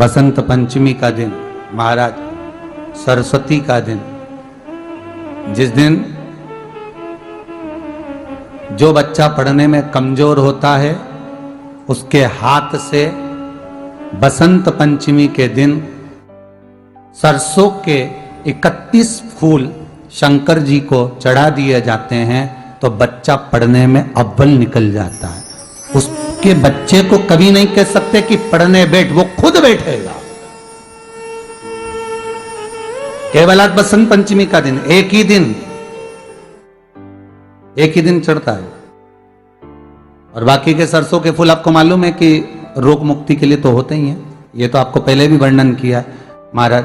बसंत पंचमी का दिन, महाराज सरस्वती का दिन, जिस दिन जो बच्चा पढ़ने में कमजोर होता है उसके हाथ से बसंत पंचमी के दिन सरसों के 31 फूल शंकर जी को चढ़ा दिए जाते हैं तो बच्चा पढ़ने में अव्वल निकल जाता है। उसके बच्चे को कभी नहीं कह सकते कि पढ़ने बैठ, वो खुद बैठेगा। केवल आज बसंत पंचमी का दिन, एक ही दिन चढ़ता है। और बाकी के सरसों के फूल आपको मालूम है कि रोग मुक्ति के लिए तो होते ही हैं। ये तो आपको पहले भी वर्णन किया महाराज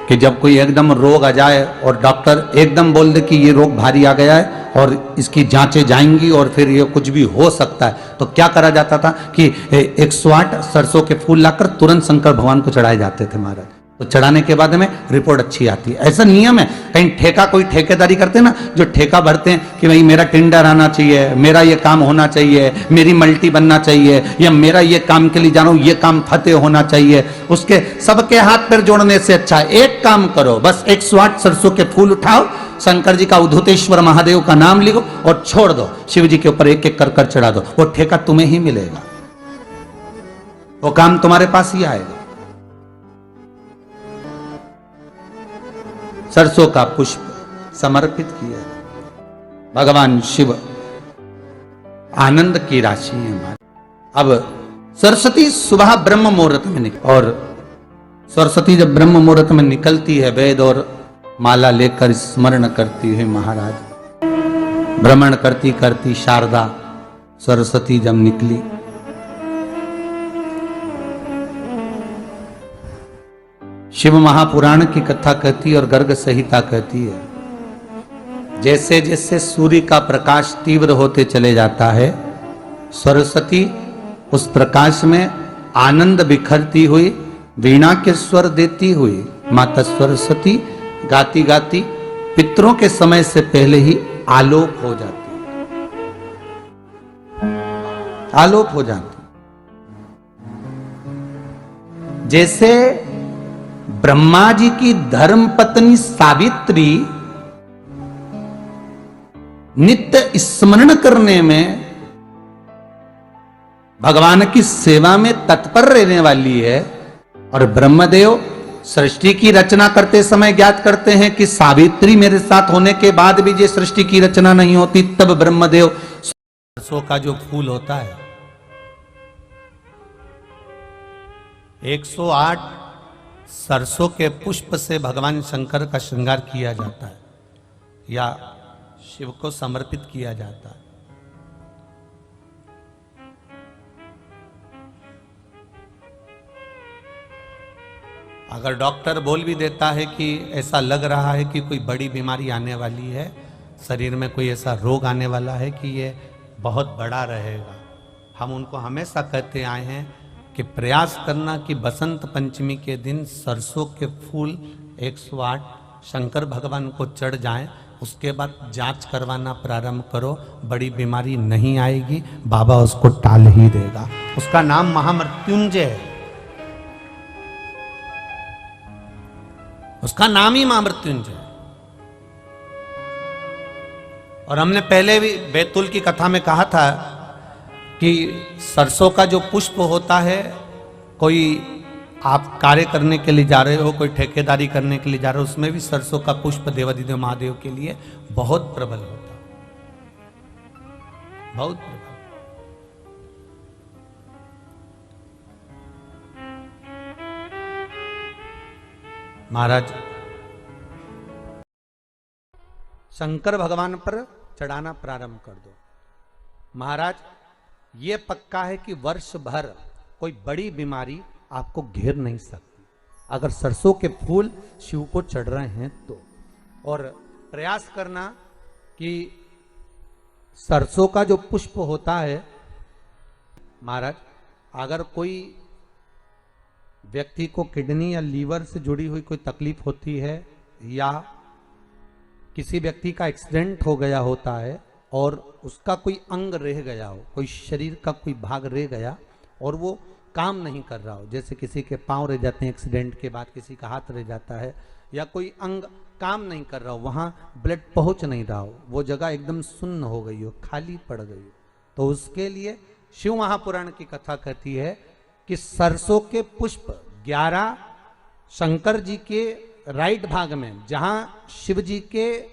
कि जब कोई एकदम रोग आ जाए और डॉक्टर एकदम बोल दे कि ये रोग भारी आ गया है और इसकी जांचें जाएंगी और फिर ये कुछ भी हो सकता है, तो क्या करा जाता था कि 108 सरसों के फूल लाकर तुरंत शंकर भगवान को चढ़ाए जाते थे महाराज। तो चढ़ाने के बाद में रिपोर्ट अच्छी आती है। ऐसा नियम है। कहीं ठेका, कोई ठेकेदारी करते हैं ना, जो ठेका भरते हैं कि भाई मेरा टेंडर आना चाहिए, मेरा ये काम होना चाहिए, मेरी मल्टी बनना चाहिए, या मेरा ये काम के लिए जा रहा हूं, ये काम फतेह होना चाहिए, उसके सबके हाथ पैर जोड़ने से अच्छा है एक काम करो, बस 108 सरसों के फूल उठाओ, शंकर जी का उद्धतेश्वर महादेव का नाम लिखो और छोड़ दो, शिव जी के ऊपर एक एक कर चढ़ा दो, वो ठेका तुम्हें ही मिलेगा, वो काम तुम्हारे पास ही आएगा। सरसों का पुष्प समर्पित किया, भगवान शिव आनंद की राशि है हमारी। अब सरस्वती सुबह ब्रह्म मुहूर्त में और सरस्वती जब ब्रह्म मुहूर्त में निकलती है, वेद और माला लेकर स्मरण करती है महाराज, भ्रमण करती करती शारदा सरस्वती जब निकली, शिव महापुराण की कथा कहती है और गर्ग संहिता कहती है, जैसे जैसे सूर्य का प्रकाश तीव्र होते चले जाता है, सरस्वती उस प्रकाश में आनंद बिखरती हुई, वीणा के स्वर देती हुई माता सरस्वती गाती गाती पितरों के समय से पहले ही आलोक हो जाती, आलोक हो जाती। जैसे ब्रह्मा जी की धर्म पत्नी सावित्री नित्य स्मरण करने में, भगवान की सेवा में तत्पर रहने वाली है, और ब्रह्मदेव सृष्टि की रचना करते समय ज्ञात करते हैं कि सावित्री मेरे साथ होने के बाद भी ये सृष्टि की रचना नहीं होती, तब ब्रह्मदेव सरसों का जो फूल होता है 108 सरसों के पुष्प से भगवान शंकर का श्रृंगार किया जाता है या शिव को समर्पित किया जाता है। अगर डॉक्टर बोल भी देता है कि ऐसा लग रहा है कि कोई बड़ी बीमारी आने वाली है, शरीर में कोई ऐसा रोग आने वाला है कि ये बहुत बड़ा रहेगा, हम उनको हमेशा कहते आए हैं कि प्रयास करना कि बसंत पंचमी के दिन सरसों के फूल 108 शंकर भगवान को चढ़ जाएं, उसके बाद जांच करवाना प्रारंभ करो, बड़ी बीमारी नहीं आएगी, बाबा उसको टाल ही देगा। उसका नाम महामृत्युंजय है, उसका नाम ही महामृत्युंजय है। और हमने पहले भी बैतूल की कथा में कहा था कि सरसों का जो पुष्प होता है, कोई आप कार्य करने के लिए जा रहे हो, कोई ठेकेदारी करने के लिए जा रहे हो, उसमें भी सरसों का पुष्प देवाधिदेव महादेव के लिए बहुत प्रबल होता है, बहुत प्रबल। महाराज शंकर भगवान पर चढ़ाना प्रारंभ कर दो। महाराज ये पक्का है कि वर्ष भर कोई बड़ी बीमारी आपको घेर नहीं सकती अगर सरसों के फूल शिव को चढ़ रहे हैं तो। और प्रयास करना कि सरसों का जो पुष्प होता है महाराज, अगर कोई व्यक्ति को किडनी या लीवर से जुड़ी हुई कोई तकलीफ होती है, या किसी व्यक्ति का एक्सीडेंट हो गया होता है और उसका कोई अंग रह गया हो, कोई शरीर का कोई भाग रह गया और वो काम नहीं कर रहा हो, जैसे किसी के पांव रह जाते हैं एक्सीडेंट के बाद, किसी का हाथ रह जाता है, या कोई अंग काम नहीं कर रहा हो, वहां ब्लड पहुंच नहीं रहा हो, वो जगह एकदम सुन्न हो गई हो, खाली पड़ गई हो, तो उसके लिए शिव महापुराण की कथा कहती है कि सरसों के पुष्प 11 शंकर जी के राइट भाग में, जहां शिव जी के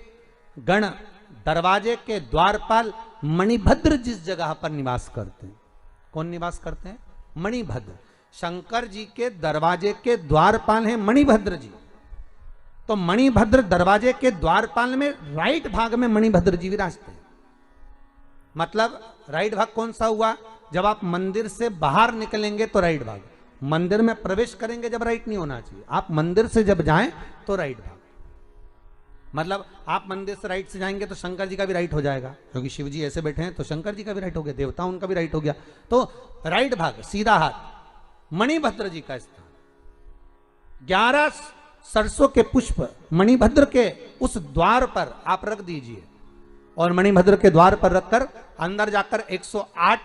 गण दरवाजे के द्वारपाल मणिभद्र जिस जगह पर निवास करते हैं, कौन निवास करते हैं? मणिभद्र। शंकर जी के दरवाजे के द्वारपाल हैं मणिभद्र जी। तो मणिभद्र दरवाजे के द्वारपाल में राइट भाग में मणिभद्र जी विराजते हैं। मतलब राइट भाग कौन सा हुआ? जब आप मंदिर से बाहर निकलेंगे तो राइट भाग, मंदिर में प्रवेश करेंगे जब राइट नहीं होना चाहिए, आप मंदिर से जब जाएं तो राइट भाग। मतलब आप मंदिर से राइट से जाएंगे तो शंकर जी का भी राइट हो जाएगा, क्योंकि शिव जी ऐसे बैठे हैं तो शंकर जी का भी राइट हो गया, देवता उनका भी राइट हो गया, तो राइट भाग सीधा हाथ मणिभद्र जी का स्थान। 11 सरसों के पुष्प मणिभद्र के उस द्वार पर आप रख दीजिए, और मणिभद्र के द्वार पर रखकर अंदर जाकर 108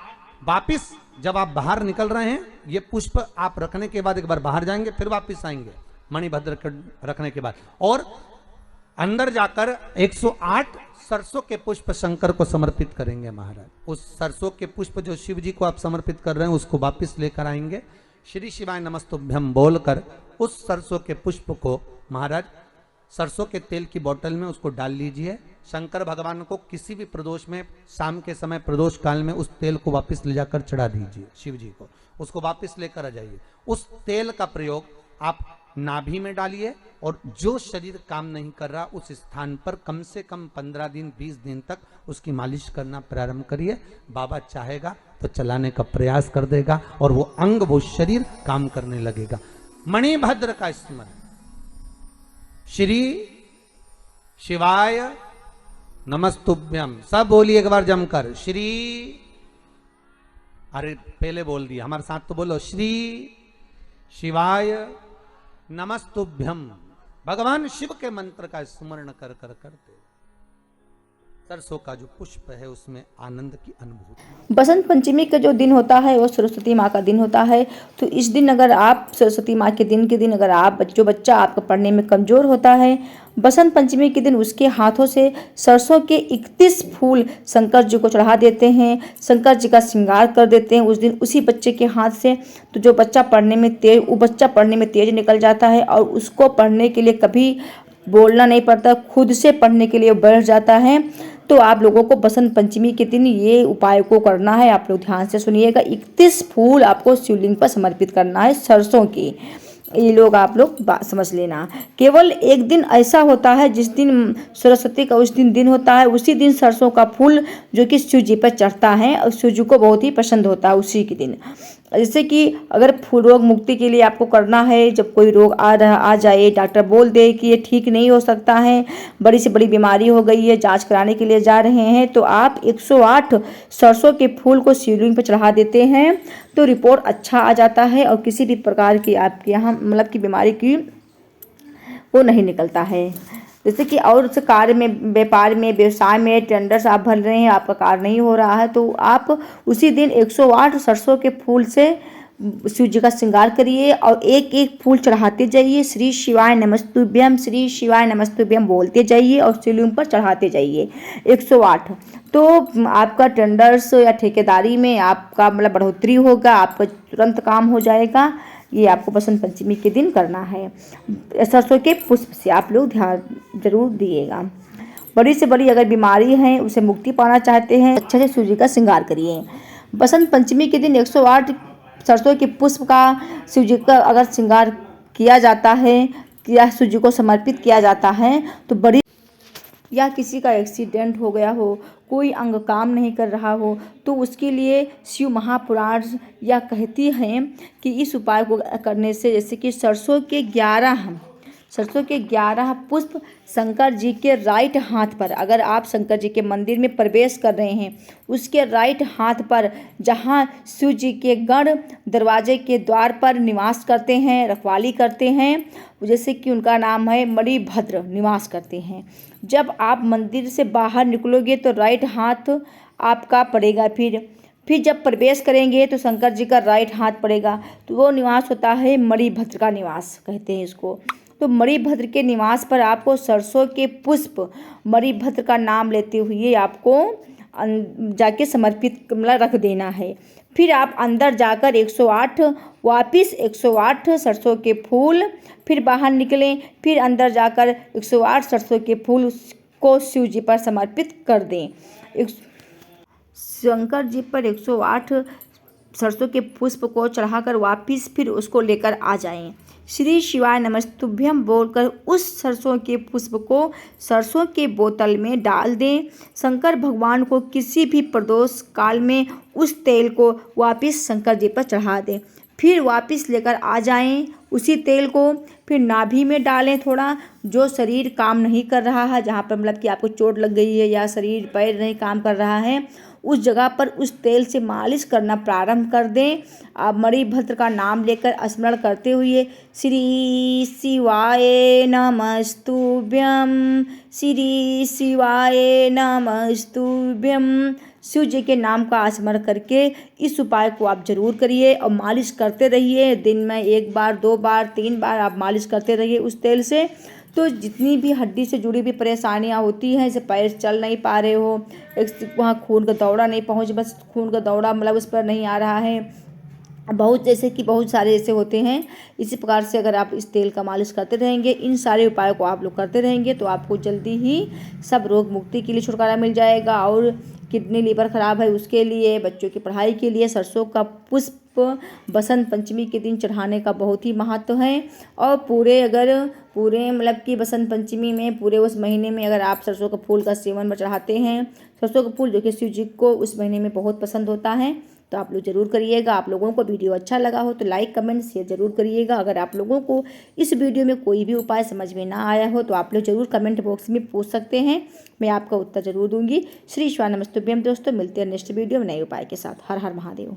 वापिस जब आप बाहर निकल रहे हैं, ये पुष्प आप रखने के बाद एक बार बाहर जाएंगे, फिर वापिस आएंगे मणिभद्र के रखने के बाद, और अंदर जाकर 108 सरसों के पुष्प शंकर को समर्पित करेंगे महाराज। उस सरसों के पुष्प जो शिव जी को आप समर्पित कर रहे हैं उसको वापिस लेकर आएंगे, श्री शिवाय नमस्तुभ्यम बोलकर उस सरसों के पुष्प को महाराज सरसों के तेल की बोतल में उसको डाल लीजिए। शंकर भगवान को किसी भी प्रदोष में, शाम के समय प्रदोष काल में उस तेल को वापस ले जाकर चढ़ा दीजिए शिव जी को, उसको वापस लेकर आ जाइए। उस तेल का प्रयोग आप नाभि में डालिए, और जो शरीर काम नहीं कर रहा उस स्थान पर कम से कम 15 दिन 20 दिन तक उसकी मालिश करना प्रारंभ करिए। बाबा चाहेगा तो चलाने का प्रयास कर देगा, और वो अंग, वो शरीर काम करने लगेगा। मणिभद्र का स्मरण, श्री शिवाय नमस्तुभ्यम, सब बोलिए एक बार जमकर, श्री, अरे पहले बोल दिया, हमारे साथ तो बोलो, श्री शिवाय नमस्तुभ्यम। भगवान शिव के मंत्र का स्मरण कर कर करते सरसों का जो पुष्प है उसमें आनंद की अनुभूति। बसंत पंचमी का जो दिन होता है वो सरस्वती माँ का दिन होता है। तो इस दिन अगर आप सरस्वती माँ के दिन अगर आप जो बच्चा आपका पढ़ने में कमज़ोर होता है, बसंत पंचमी के दिन उसके हाथों से सरसों के 31 फूल शंकर जी को चढ़ा देते हैं, शंकर जी का श्रृंगार कर देते हैं उस दिन उसी बच्चे के हाथ से। तो जो बच्चा पढ़ने में तेज, वो बच्चा पढ़ने में तेज निकल जाता है, और उसको पढ़ने के लिए कभी बोलना नहीं पड़ता, खुद से पढ़ने के लिए बढ़ जाता है। तो आप लोगों को बसंत पंचमी के दिन ये उपाय को करना है। आप लोग ध्यान से सुनिएगा, 31 फूल आपको शिवलिंग पर समर्पित करना है सरसों की। ये लोग आप लोग बात समझ लेना। केवल एक दिन ऐसा होता है जिस दिन सरस्वती का उस दिन होता है, उसी दिन सरसों का फूल जो कि शिव जी पर चढ़ता है और शिव जी को बहुत ही पसंद होता है उसी के दिन। जैसे कि अगर रोग मुक्ति के लिए आपको करना है, जब कोई रोग आ जाए, डॉक्टर बोल दे कि ये ठीक नहीं हो सकता है, बड़ी से बड़ी बीमारी हो गई है, जांच कराने के लिए जा रहे हैं, तो आप 108 सरसों के फूल को शिवलिंग पर चढ़ा देते हैं तो रिपोर्ट अच्छा आ जाता है, और किसी भी प्रकार की आपके यहाँ मतलब की बीमारी की वो नहीं निकलता है। जैसे कि और उस कार्य में, व्यापार में, व्यवसाय में टेंडर्स आप भर रहे हैं, आपका कार्य नहीं हो रहा है, तो आप उसी दिन 108 सरसों के फूल से शिव जी का श्रृंगार करिए और एक एक फूल चढ़ाते जाइए। श्री शिवाय नमस्तुभ्यम, श्री शिवाय नमस्तुभ्यम बोलते जाइए और शिवलिंग पर चढ़ाते जाइए 108। तो आपका टेंडर्स या ठेकेदारी में आपका मतलब बढ़ोतरी होगा, आपका तुरंत काम हो जाएगा। ये आपको बसंत पंचमी के दिन करना है। सरसों के पुष्प से आप लोग ध्यान जरूर दिएगा। बड़ी से बड़ी अगर बीमारी है, उसे मुक्ति पाना चाहते हैं, अच्छे से शिव जी का श्रृंगार करिए। बसंत पंचमी के दिन 108 सरसों के पुष्प का शिव जी का अगर श्रृंगार किया जाता है या शिव जी को समर्पित किया जाता है तो बड़ी, या किसी का एक्सीडेंट हो गया हो, कोई अंग काम नहीं कर रहा हो, तो उसके लिए शिव महापुराण या कहती हैं कि इस उपाय को करने से, जैसे कि सरसों के 11 पुष्प शंकर जी के राइट हाथ पर, अगर आप शंकर जी के मंदिर में प्रवेश कर रहे हैं, उसके राइट हाथ पर जहाँ शिव जी के गण दरवाजे के द्वार पर निवास करते हैं, रखवाली करते हैं, जैसे कि उनका नाम है मणिभद्र, निवास करते हैं। जब आप मंदिर से बाहर निकलोगे तो राइट हाथ आपका पड़ेगा, फिर फिर जब प्रवेश करेंगे तो शंकर जी का राइट हाथ पड़ेगा, तो वो निवास होता है मणिभद्र का निवास कहते हैं इसको। तो मणिभद्र के निवास पर आपको सरसों के पुष्प मणिभद्र का नाम लेते हुए आपको जाके समर्पित मतलब रख देना है। फिर आप अंदर जाकर 108 वापिस 108 सरसों के फूल, फिर बाहर निकलें, फिर अंदर जाकर 108 सरसों के फूल को शिव जी पर समर्पित कर दें। शंकर जी पर 108 सरसों के पुष्प को चढ़ाकर वापिस फिर उसको लेकर आ जाएं। श्री शिवाय नमस्तुभ्यम बोलकर उस सरसों के पुष्प को सरसों के बोतल में डाल दें। शंकर भगवान को किसी भी प्रदोष काल में उस तेल को वापिस शंकर जी पर चढ़ा दें। फिर वापिस लेकर आ जाएं उसी तेल को, फिर नाभि में डालें थोड़ा। जो शरीर काम नहीं कर रहा है, जहाँ पर मतलब कि आपको चोट लग गई है या शरीर पैर नहीं काम कर रहा है, उस जगह पर उस तेल से मालिश करना प्रारंभ कर दें। आप मणिभद्र का नाम लेकर स्मरण करते हुए श्री शिवाय नमस्तुभ्यम, श्री शिवाय नमस्तुभ्यम शिव जी के नाम का स्मरण करके इस उपाय को आप जरूर करिए और मालिश करते रहिए। दिन में 1 बार 2 बार 3 बार आप मालिश करते रहिए उस तेल से। तो जितनी भी हड्डी से जुड़ी भी परेशानियां होती हैं, जैसे पैर चल नहीं पा रहे हो, वहाँ खून का दौरा नहीं पहुँच, बस खून का दौरा मतलब उस पर नहीं आ रहा है, बहुत सारे ऐसे होते हैं। इसी प्रकार से अगर आप इस तेल का मालिश करते रहेंगे, इन सारे उपायों को आप लोग करते रहेंगे, तो आपको जल्दी ही सब रोग मुक्ति के लिए छुटकारा मिल जाएगा। और किडनी लीवर खराब है उसके लिए, बच्चों की पढ़ाई के लिए सरसों का पुष्प बसंत पंचमी के दिन चढ़ाने का बहुत ही महत्व है। और पूरे मतलब कि बसंत पंचमी में पूरे उस महीने में अगर आप सरसों का फूल का सेवन में चढ़ाते हैं, सरसों का फूल जो कि शिव जी को उस महीने में बहुत पसंद होता है, तो आप लोग ज़रूर करिएगा। आप लोगों को वीडियो अच्छा लगा हो तो लाइक कमेंट शेयर ज़रूर करिएगा। अगर आप लोगों को इस वीडियो में कोई भी उपाय समझ में ना आया हो तो आप लोग ज़रूर कमेंट बॉक्स में पूछ सकते हैं, मैं आपका उत्तर ज़रूर दूंगी। श्री शिवाय नमस्तुभ्यम दोस्तों, मिलते हैं नेक्स्ट वीडियो में नए उपाय के साथ। हर हर महादेव।